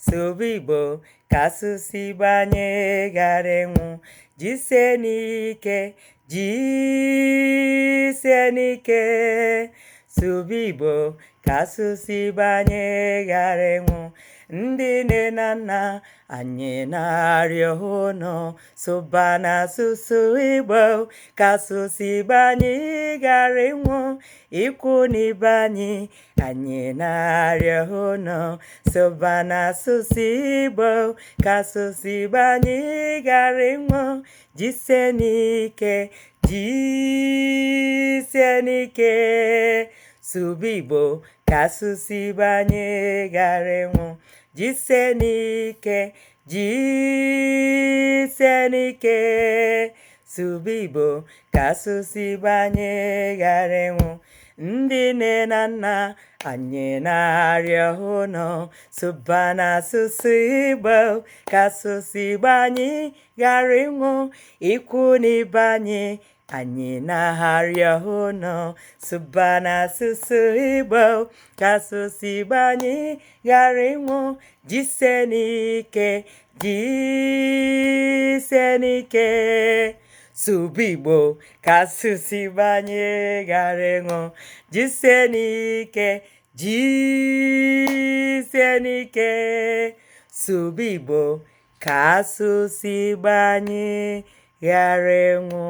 sụba Igbo ka asụsụ Igbo anyị ghara ịnwụ. Jisie n'ike, jisie n'ike, sụba Igbo ka asụsụ Igbo anyị ghara ịnwụ. Ndị nne na nna anyị na-arịọ unu sụba n'asụsụ Igbo ka asụsụ Igbo anyị ghara ịnwụ. Ikwu na ibe anyị na-arịọ unu sụba n'asụsụ Igbo ka asụsụ Igbo anyị ghara ịnwụ. Jisie n'ike, jisie n'ike, sụba Igbo ka asụsụ Igbo anyị ghara ịnwụ. Jisie n'ike, jisie n'ike, sụba Igbo ka asụsụ Igbo anyị ghara ịnwụ. Ndị nne na nna anyị na-arịọ unu sụba n'asụsụ Igbo ka asụsụ Igbo anyị ghara ịnwụ. Ikwu na ibe anyị na-arịọ unu sụba n'asụsụ Igbo ka asụsụ Igbo anyị ghara ịnwụ. Jisie n'ike, jisie n'ike, sụba Igbo ka asụsụ Igbo anyị ghara ịnwụ. Jisie n'ike, jisie n'ike, sụba Igbo ka asụsụ Igbo anyị ghara ịnwụ.